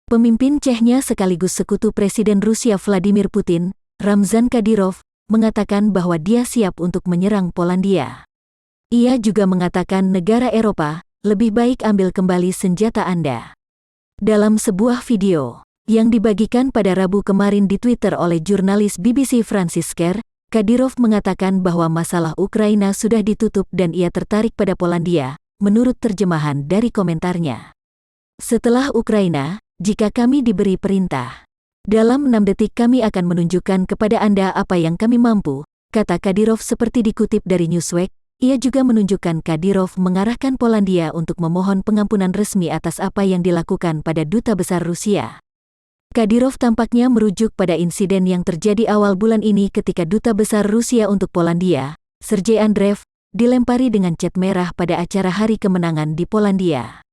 Pemimpin Chechnya sekaligus sekutu Presiden Rusia Vladimir Putin, Ramzan Kadyrov, mengatakan bahwa dia siap untuk menyerang Polandia. Ia juga mengatakan negara Eropa, lebih baik ambil kembali senjata Anda. Dalam sebuah video yang dibagikan pada Rabu kemarin di Twitter oleh jurnalis BBC Francis Kerr, Kadyrov mengatakan bahwa masalah Ukraina sudah ditutup dan ia tertarik pada Polandia, menurut terjemahan dari komentarnya. Setelah Ukraina, jika kami diberi perintah, dalam 6 detik kami akan menunjukkan kepada Anda apa yang kami mampu, kata Kadyrov seperti dikutip dari Newsweek. Ia juga menunjukkan Kadyrov mengarahkan Polandia untuk memohon pengampunan resmi atas apa yang dilakukan pada Duta Besar Rusia. Kadyrov tampaknya merujuk pada insiden yang terjadi awal bulan ini ketika Duta Besar Rusia untuk Polandia, Sergei Andreev, dilempari dengan cat merah pada acara Hari Kemenangan di Polandia.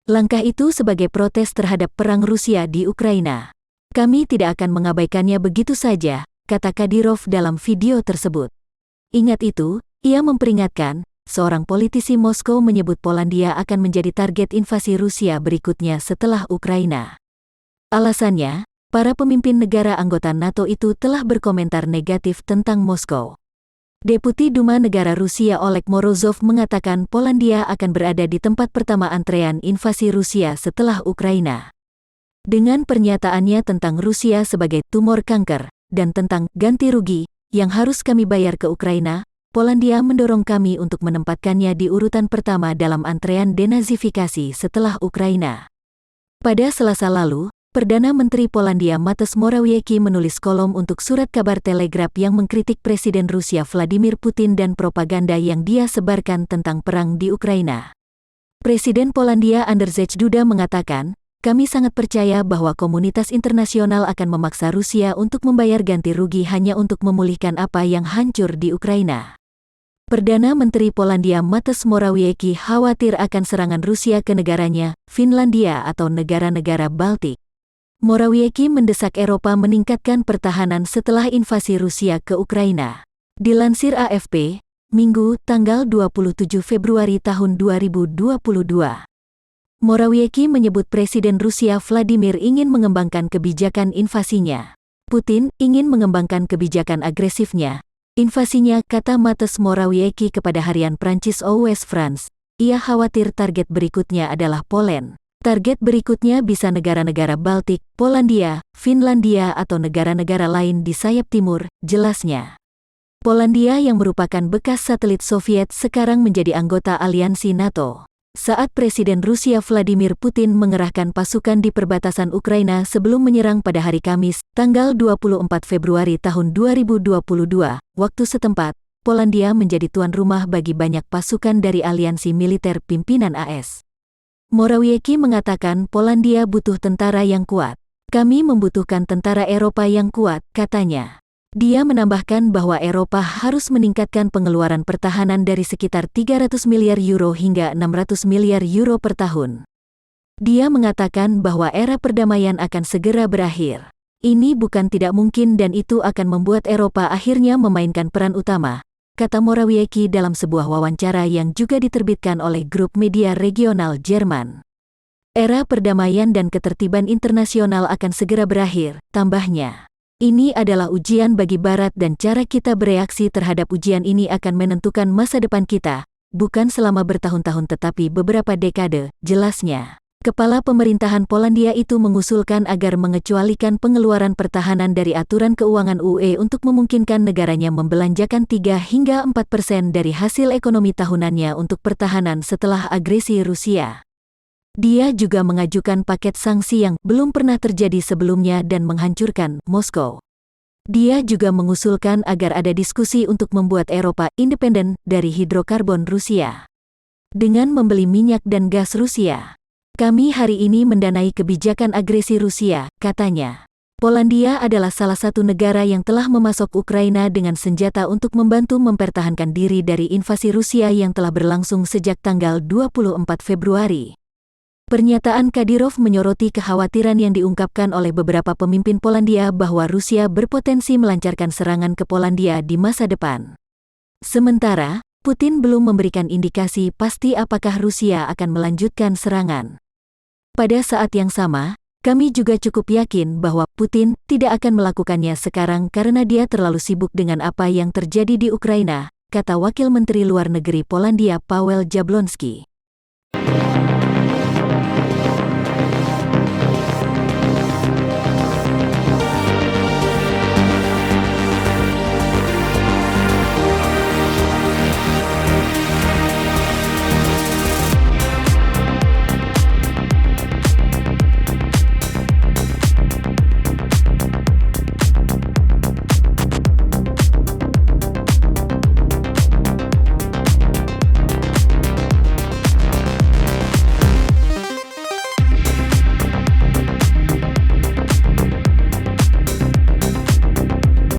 Langkah itu sebagai protes terhadap perang Rusia di Ukraina. Kami tidak akan mengabaikannya begitu saja, kata Kadyrov dalam video tersebut. Ingat itu, ia memperingatkan, seorang politisi Moskow menyebut Polandia akan menjadi target invasi Rusia berikutnya setelah Ukraina. Alasannya, para pemimpin negara anggota NATO itu telah berkomentar negatif tentang Moskow. Deputi Duma Negara Rusia Oleg Morozov mengatakan Polandia akan berada di tempat pertama antrean invasi Rusia setelah Ukraina. Dengan pernyataannya tentang Rusia sebagai tumor kanker dan tentang ganti rugi yang harus kami bayar ke Ukraina, Polandia mendorong kami untuk menempatkannya di urutan pertama dalam antrean denazifikasi setelah Ukraina. Pada Selasa lalu, Perdana Menteri Polandia Mateusz Morawiecki menulis kolom untuk surat kabar Telegraph yang mengkritik Presiden Rusia Vladimir Putin dan propaganda yang dia sebarkan tentang perang di Ukraina. Presiden Polandia Andrzej Duda mengatakan, kami sangat percaya bahwa komunitas internasional akan memaksa Rusia untuk membayar ganti rugi hanya untuk memulihkan apa yang hancur di Ukraina. Perdana Menteri Polandia Mateusz Morawiecki khawatir akan serangan Rusia ke negaranya, Finlandia atau negara-negara Baltik. Morawiecki mendesak Eropa meningkatkan pertahanan setelah invasi Rusia ke Ukraina. Dilansir AFP, Minggu, tanggal 27 Februari tahun 2022. Morawiecki menyebut Presiden Rusia Vladimir ingin mengembangkan kebijakan invasinya. Putin ingin mengembangkan kebijakan agresifnya. Invasinya, kata Mateusz Morawiecki kepada harian Prancis Ouest France. Ia khawatir target berikutnya adalah Poland. Target berikutnya bisa negara-negara Baltik, Polandia, Finlandia atau negara-negara lain di sayap timur, jelasnya. Polandia yang merupakan bekas satelit Soviet sekarang menjadi anggota aliansi NATO. Saat Presiden Rusia Vladimir Putin mengerahkan pasukan di perbatasan Ukraina sebelum menyerang pada hari Kamis, tanggal 24 Februari tahun 2022, waktu setempat, Polandia menjadi tuan rumah bagi banyak pasukan dari aliansi militer pimpinan AS. Morawiecki mengatakan Polandia butuh tentara yang kuat. Kami membutuhkan tentara Eropa yang kuat, katanya. Dia menambahkan bahwa Eropa harus meningkatkan pengeluaran pertahanan dari sekitar 300 miliar euro hingga 600 miliar euro per tahun. Dia mengatakan bahwa era perdamaian akan segera berakhir. Ini bukan tidak mungkin dan itu akan membuat Eropa akhirnya memainkan peran utama, kata Morawiecki dalam sebuah wawancara yang juga diterbitkan oleh grup media regional Jerman. Era perdamaian dan ketertiban internasional akan segera berakhir, tambahnya. Ini adalah ujian bagi Barat dan cara kita bereaksi terhadap ujian ini akan menentukan masa depan kita, bukan selama bertahun-tahun tetapi beberapa dekade, jelasnya. Kepala pemerintahan Polandia itu mengusulkan agar mengecualikan pengeluaran pertahanan dari aturan keuangan UE untuk memungkinkan negaranya membelanjakan 3 hingga 4% dari hasil ekonomi tahunannya untuk pertahanan setelah agresi Rusia. Dia juga mengajukan paket sanksi yang belum pernah terjadi sebelumnya dan menghancurkan Moskow. Dia juga mengusulkan agar ada diskusi untuk membuat Eropa independen dari hidrokarbon Rusia. Dengan membeli minyak dan gas Rusia, kami hari ini mendanai kebijakan agresi Rusia, katanya. Polandia adalah salah satu negara yang telah memasok Ukraina dengan senjata untuk membantu mempertahankan diri dari invasi Rusia yang telah berlangsung sejak tanggal 24 Februari. Pernyataan Kadyrov menyoroti kekhawatiran yang diungkapkan oleh beberapa pemimpin Polandia bahwa Rusia berpotensi melancarkan serangan ke Polandia di masa depan. Sementara, Putin belum memberikan indikasi pasti apakah Rusia akan melanjutkan serangan. Pada saat yang sama, Kami juga cukup yakin bahwa Putin tidak akan melakukannya sekarang karena dia terlalu sibuk dengan apa yang terjadi di Ukraina, kata Wakil Menteri Luar Negeri Polandia Paweł Jablonski.